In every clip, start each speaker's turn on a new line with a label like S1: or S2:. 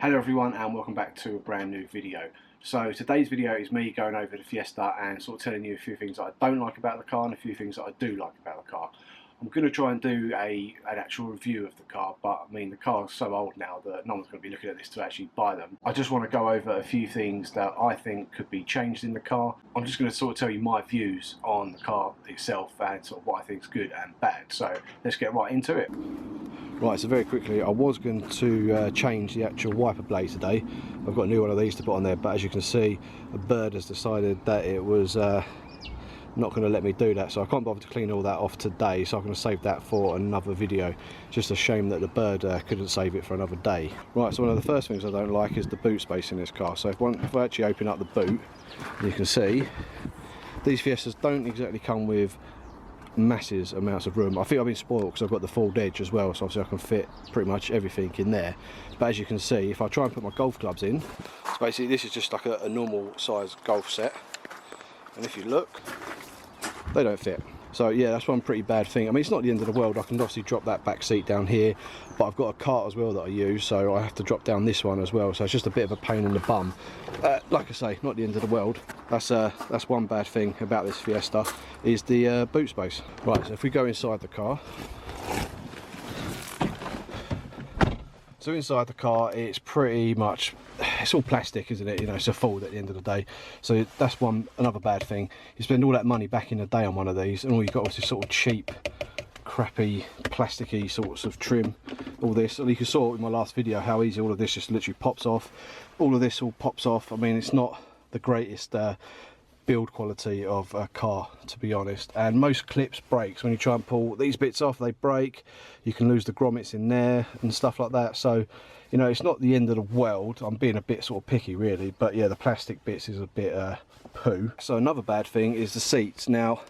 S1: Hello everyone and welcome back to a brand new video. So today's video is me going over the Fiesta and sort of telling you a few things that I don't like about the car and a few things that I do like about the car. I'm going to try and do an actual review of the car, but I mean the car is so old now that no one's going to be looking at this to actually buy them. I just want to go over a few things that I think could be changed in the car. I'm just going to sort of tell you my views on the car itself and sort of what I think is good and bad. So let's get right into it. Right, so very quickly, I was going to change the actual wiper blade today. I've got a new one of these to put on there, but as you can see, a bird has decided that it was not going to let me do that, so I can't bother to clean all that off today, so I'm going to save that for another video. Just a shame that the bird couldn't save it for another day. Right, so one of the first things I don't like is the boot space in this car. So if I actually open up the boot, you can see these Fiestas don't exactly come with massive amounts of room. I think I've been spoiled because I've got the fold edge as well, so obviously I can fit pretty much everything in there. But as you can see, if I try and put my golf clubs in, so basically this is just like a normal size golf set, and if you look, they don't fit. So yeah, that's one pretty bad thing. I mean, it's not the end of the world. I can obviously drop that back seat down here, but I've got a cart as well that I use, so I have to drop down this one as well, so it's just a bit of a pain in the bum. Like I say, not the end of the world. That's one bad thing about this Fiesta, is the boot space. Right, so if we go inside the car, so inside the car, it's pretty much, it's all plastic, isn't it? You know, it's a Ford at the end of the day. So that's another bad thing. You spend all that money back in the day on one of these, and all you got was this sort of cheap, crappy, plasticky sorts of trim. All this, and you saw in my last video how easy all of this just literally pops off. All of this all pops off. I mean, it's not the greatest build quality of a car, to be honest, and most clips breaks when you try and pull these bits off. They break, you can lose the grommets in there and stuff like that. So you know, it's not the end of the world. I'm being a bit sort of picky really, but yeah, the plastic bits is a bit poo. So another bad thing is the seats. Now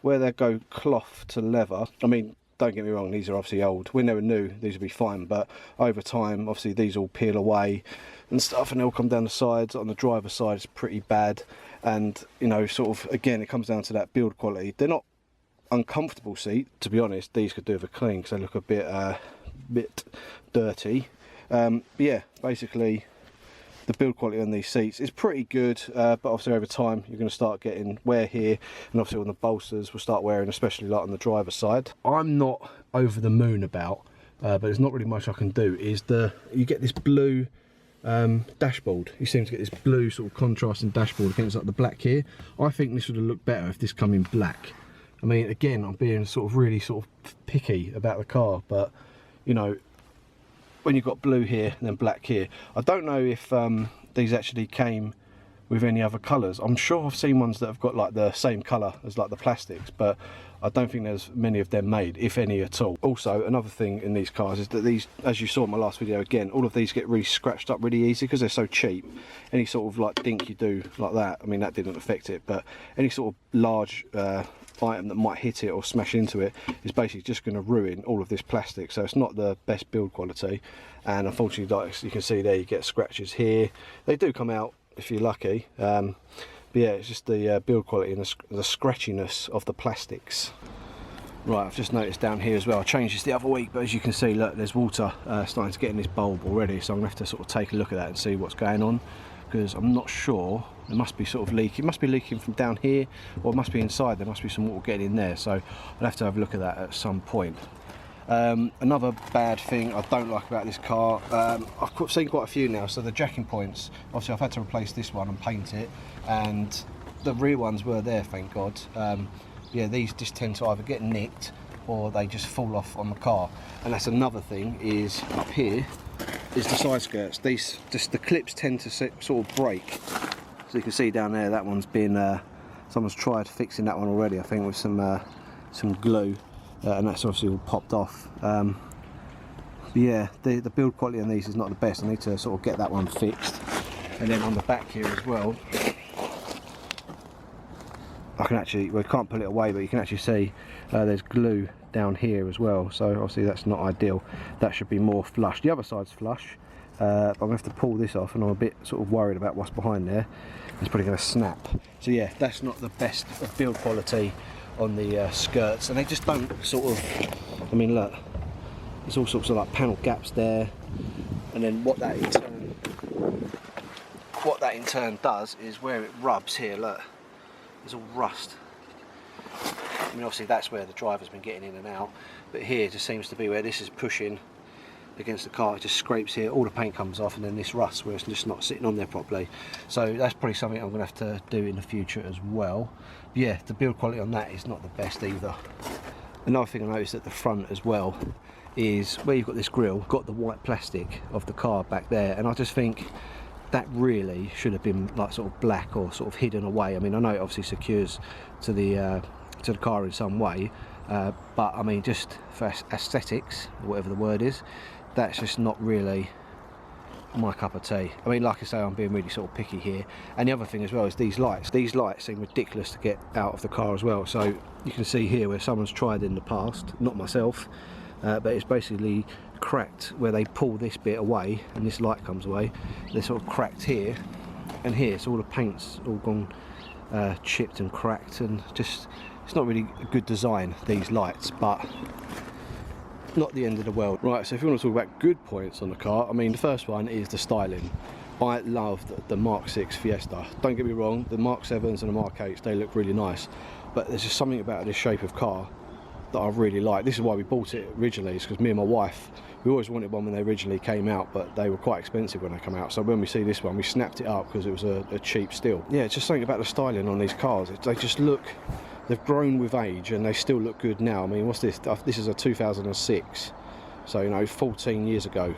S1: where they go cloth to leather, I mean, don't get me wrong, these are obviously old. When they were new, these would be fine, but over time, obviously these all peel away and stuff, and they'll come down the sides. On the driver's side, it's pretty bad. And you know, sort of, again, it comes down to that build quality. They're not uncomfortable seat, to be honest. These could do with a clean because they look a bit dirty. But yeah, basically the build quality on these seats is pretty good, but obviously over time you're going to start getting wear here, and obviously on the bolsters will start wearing, especially like on the driver's side. I'm not over the moon about, but there's not really much I can do, is you get this blue dashboard. You seem to get this blue sort of contrasting dashboard against like the black here. I think this would have looked better if this come in black. I mean, again, I'm being sort of really sort of picky about the car, but you know, when you've got blue here and then black here, I don't know if these actually came with any other colours. I'm sure I've seen ones that have got like the same colour as like the plastics, but I don't think there's many of them made, if any at all. Also, another thing in these cars is that these, as you saw in my last video, again, all of these get really scratched up really easy because they're so cheap. Any sort of like dink you do like that, I mean, that didn't affect it, but any sort of large item that might hit it or smash into it is basically just going to ruin all of this plastic. So it's not the best build quality, and unfortunately, like you can see there, you get scratches here. They do come out if you're lucky, but yeah, it's just the build quality and the scratchiness of the plastics. Right, I've just noticed down here as well, I changed this the other week, but as you can see, look, there's water starting to get in this bulb already, so I'm going to have to sort of take a look at that and see what's going on, because I'm not sure. It must be sort of leaking. It must be leaking from down here, or it must be inside. There must be some water getting in there, so I'll have to have a look at that at some point. Another bad thing I don't like about this car, I've seen quite a few now, so the jacking points, obviously I've had to replace this one and paint it, and the rear ones were there, thank God. Yeah, these just tend to either get nicked or they just fall off on the car. And that's another thing, is up here is the side skirts. These, just the clips tend to sort of break. So you can see down there, that one's been, someone's tried fixing that one already, I think, with some glue, and that's obviously all popped off. But yeah, the build quality on these is not the best. I need to sort of get that one fixed. And then on the back here as well, I can actually, well, I can't pull it away, but you can actually see there's glue down here as well. So obviously that's not ideal. That should be more flush. The other side's flush. But I'm going to have to pull this off, and I'm a bit sort of worried about what's behind there. It's probably going to snap. So yeah, that's not the best build quality on the skirts, and they just don't sort of, I mean, look, there's all sorts of like panel gaps there, and then what that in turn what that in turn does is where it rubs here, look, there's all rust. I mean, obviously that's where the driver's been getting in and out, but here just seems to be where this is pushing against the car. It just scrapes here, all the paint comes off, and then this rust where it's just not sitting on there properly. So that's probably something I'm going to have to do in the future as well. But yeah, the build quality on that is not the best either. Another thing I noticed at the front as well is where you've got this grille, got the white plastic of the car back there, and I just think that really should have been like sort of black or sort of hidden away. I mean, I know it obviously secures to the car in some way, but I mean, just for aesthetics, whatever the word is, that's just not really my cup of tea. I mean, like I say, I'm being really sort of picky here. And the other thing as well is these lights seem ridiculous to get out of the car as well. So you can see here where someone's tried in the past, not myself, but it's basically cracked where they pull this bit away and this light comes away. They're sort of cracked here and here, so all the paint's all gone chipped and cracked, and just it's not really a good design, these lights, but not the end of the world. Right, so if you want to talk about good points on the car, I mean, the first one is the styling. I love the Mark 6 Fiesta. Don't get me wrong, the Mark 7s and the Mark 8s, they look really nice, but there's just something about this shape of car that I really like. This is why we bought it originally, is because me and my wife, we always wanted one when they originally came out, but they were quite expensive when they come out. So when we see this one, we snapped it up because it was a cheap steal. Yeah, it's just something about the styling on these cars. They just look, they've grown with age and they still look good now. I mean, what's this? This is a 2006, so you know, 14 years ago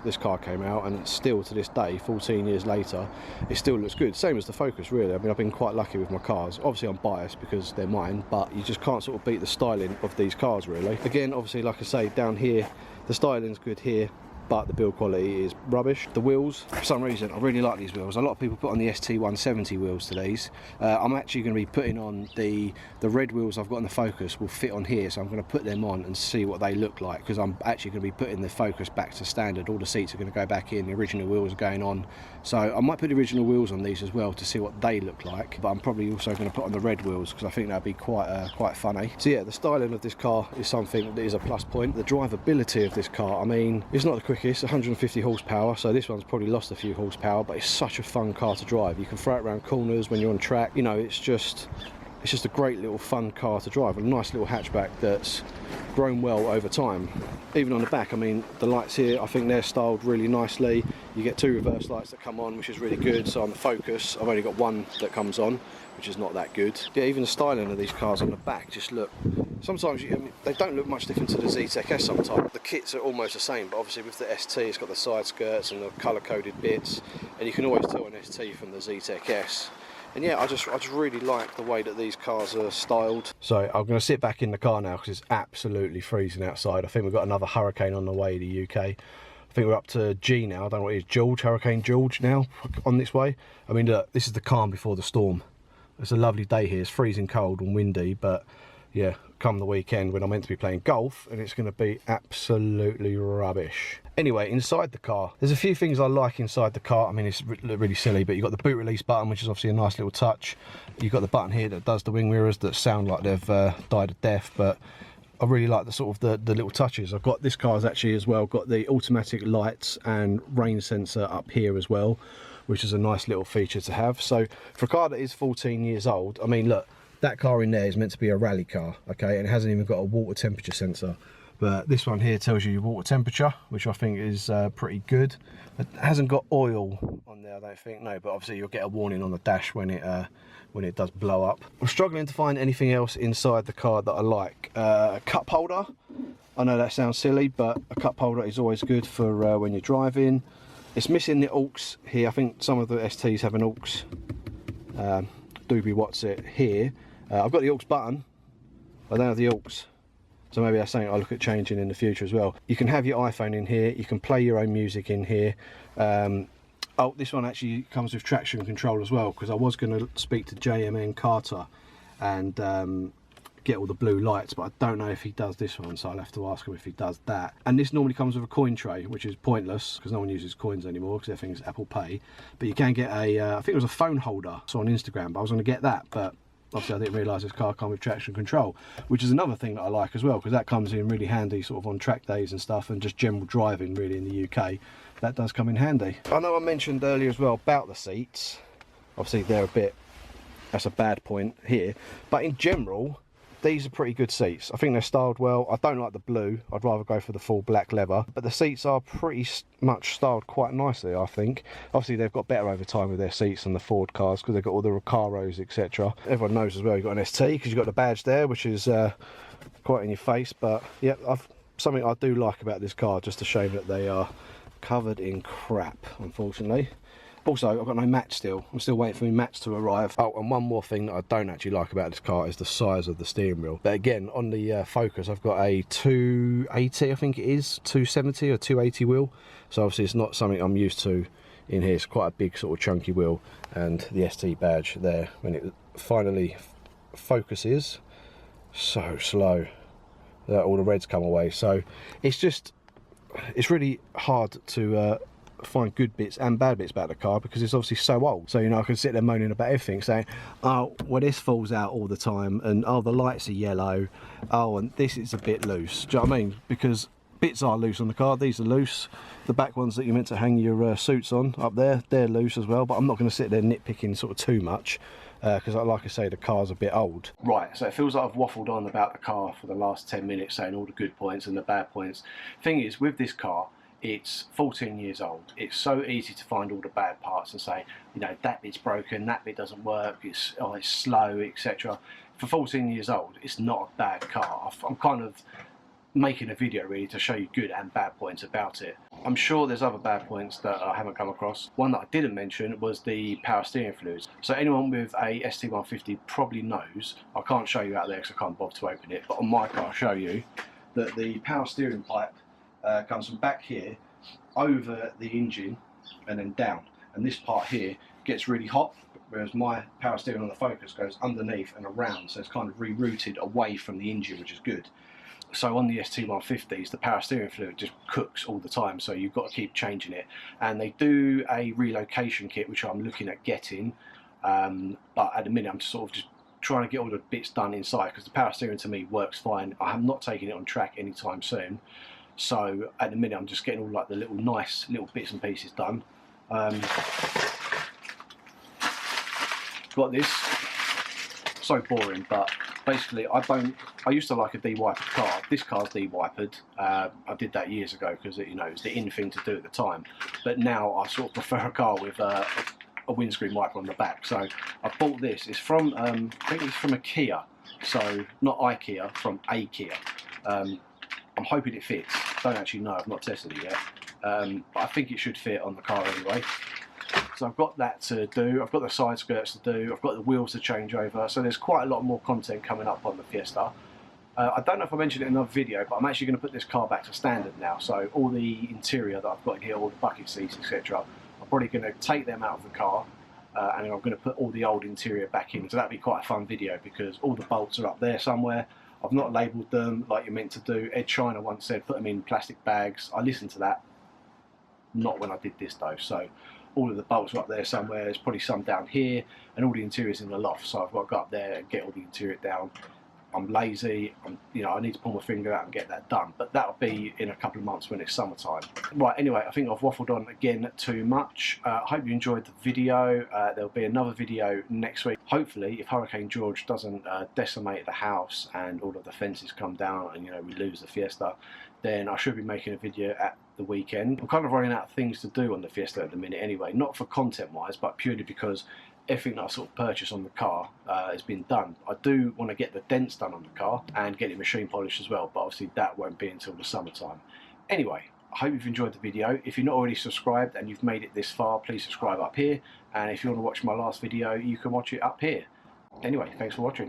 S1: this car came out, and still to this day, 14 years later, it still looks good. Same as the Focus, really. I mean, I've been quite lucky with my cars. Obviously I'm biased because they're mine, but you just can't sort of beat the styling of these cars, really. Again, obviously, like I say, down here the styling's good here, but the build quality is rubbish. The wheels, for some reason, I really like these wheels. A lot of people put on the ST150 wheels to these. I'm actually going to be putting on the red wheels I've got in the Focus will fit on here, so I'm going to put them on and see what they look like, because I'm actually going to be putting the Focus back to standard. All the seats are going to go back in, the original wheels are going on. So I might put the original wheels on these as well to see what they look like, but I'm probably also going to put on the red wheels because I think that'd be quite funny. So yeah, the styling of this car is something that is a plus point. The drivability of this car, I mean, it's not the quickest, 150 horsepower, so this one's probably lost a few horsepower, but it's such a fun car to drive. You can throw it around corners when you're on track, you know, it's just a great little fun car to drive, a nice little hatchback that's grown well over time. Even on the back, I mean, the lights here, I think they're styled really nicely. You get two reverse lights that come on, which is really good. So on the Focus, I've only got one that comes on, which is not that good. Yeah, even the styling of these cars on the back just look, sometimes I mean, they don't look much different to the ZTEC S sometimes. The kits are almost the same, but obviously with the ST, it's got the side skirts and the colour-coded bits, and you can always tell an ST from the ZTEC S. And yeah, I just really like the way that these cars are styled. So I'm going to sit back in the car now because it's absolutely freezing outside. I think we've got another hurricane on the way to the UK. I think we're up to G now. I don't know what it is, George, Hurricane George now on this way. I mean, look, this is the calm before the storm. It's a lovely day here. It's freezing cold and windy, but yeah, come the weekend when I'm meant to be playing golf, and it's going to be absolutely rubbish. Anyway, inside the car, there's a few things I like inside the car. I mean, it's really silly, but you've got the boot release button, which is obviously a nice little touch. You've got the button here that does the wing mirrors that sound like they've died of death, but I really like the sort of the little touches. I've got, this car's actually as well got the automatic lights and rain sensor up here as well, which is a nice little feature to have. So for a car that is 14 years old, I mean, look, that car in there is meant to be a rally car, okay, and it hasn't even got a water temperature sensor. But this one here tells you your water temperature, which I think is pretty good. It hasn't got oil on there, I don't think, no, but obviously you'll get a warning on the dash when it does blow up. I'm struggling to find anything else inside the car that I like. A cup holder, I know that sounds silly, but a cup holder is always good for when you're driving. It's missing the aux here. I think some of the STs have an aux. Doobie What's it here. I've got the aux button, I don't have the aux. So maybe that's something I'll look at changing in the future as well. You can have your iPhone in here, you can play your own music in here. Oh, this one actually comes with traction control as well, because I was going to speak to JMN Carter and get all the blue lights, but I don't know if he does this one, so I'll have to ask him if he does that. And this normally comes with a coin tray, which is pointless because no one uses coins anymore because everything's Apple Pay. But you can get a, I think it was a phone holder, so on Instagram, but I was going to get that, but obviously I didn't realise this car comes with traction control, which is another thing that I like as well, because that comes in really handy sort of on track days and stuff, and just general driving really in the UK. that does come in handy. I know I mentioned earlier as well about the seats. Obviously they're a bit, that's a bad point here, but in general these are pretty good seats. I think they're styled well. I don't like the blue, I'd rather go for the full black leather, but the seats are pretty much styled quite nicely, I think. Obviously they've got better over time with their seats than the Ford cars because they've got all the Recaros, etc. Everyone knows as well you've got an ST because you've got the badge there, which is quite in your face. But yeah, something I do like about this car, just a shame that they are covered in crap, unfortunately. Also, I've got no mats still. I'm still waiting for my mats to arrive. Oh, and one more thing that I don't actually like about this car is the size of the steering wheel. But again, on the Focus, I've got a 280, I think it is, 270 or 280 wheel. So obviously it's not something I'm used to in here. It's quite a big sort of chunky wheel. And the ST badge there, when it finally focuses, so slow that all the reds come away. So it's really hard to find good bits and bad bits about the car because it's obviously so old. So, you know, I can sit there moaning about everything, saying, oh, well, this falls out all the time, and oh, the lights are yellow, oh, and this is a bit loose. Do you know what I mean? Because bits are loose on the car. These are loose. The back ones that you're meant to hang your suits on up there, they're loose as well, but I'm not going to sit there nitpicking sort of too much because like I say, the car's a bit old. Right, so it feels like I've waffled on about the car for the last 10 minutes saying all the good points and the bad points. Thing is, with this car, it's 14 years old. It's so easy to find all the bad parts and say, you know, that bit's broken, that bit doesn't work, it's slow, etc. For 14 years old, it's not a bad car. I'm kind of making a video really to show you good and bad points about it. I'm sure there's other bad points that I haven't come across. One that I didn't mention was the power steering fluids. So anyone with a ST150 probably knows, I can't show you out there because I can't bother to open it, but on my car I'll show you that the power steering pipe comes from back here over the engine and then down, and this part here gets really hot, whereas my power steering on the Focus goes underneath and around, so it's kind of rerouted away from the engine, which is good. So on the ST150s, the power steering fluid just cooks all the time, so you've got to keep changing it. And they do a relocation kit, which I'm looking at getting, but at the minute I'm sort of just trying to get all the bits done inside because the power steering to me works fine. I'm not taking it on track anytime soon. So at the minute I'm just getting all like the nice little bits and pieces done. Got this, so boring, but basically I used to like a de-wipered car. This car's de-wipered. I did that years ago because it was the in thing to do at the time. But now I sort of prefer a car with a windscreen wiper on the back. So I bought this. It's from I think it's from a Kia. So not IKEA, from a Kia. I'm hoping it fits. Don't actually know, I've not tested it yet. But I think it should fit on the car anyway. So I've got that to do, I've got the side skirts to do, I've got the wheels to change over, so there's quite a lot more content coming up on the Fiesta. I don't know if I mentioned it in another video, but I'm actually going to put this car back to standard now, so all the interior that I've got in here, all the bucket seats, etc., I'm probably going to take them out of the car, and I'm going to put all the old interior back in, so that'd be quite a fun video, because all the bolts are up there somewhere. I've not labelled them like you're meant to do. Ed China once said put them in plastic bags. I listened to that, not when I did this though, so all of the bolts are up there somewhere. There's probably some down here, and all the interior's in the loft, so I've got to go up there and get all the interior down. I'm lazy, I need to pull my finger out and get that done, but that'll be in a couple of months when it's summertime. Right, anyway, I think I've waffled on again too much. I hope you enjoyed the video. There'll be another video next week. Hopefully, if Hurricane George doesn't decimate the house and all of the fences come down and we lose the Fiesta, then I should be making a video at the weekend. I'm kind of running out of things to do on the Fiesta at the minute anyway, not for content wise, but purely because everything that I sort of purchased on the car has been done. I do want to get the dents done on the car and get it machine polished as well, but obviously that won't be until the summertime. Anyway, I hope you've enjoyed the video. If you're not already subscribed and you've made it this far, please subscribe up here, and if you want to watch my last video, you can watch it up here. Anyway, thanks for watching.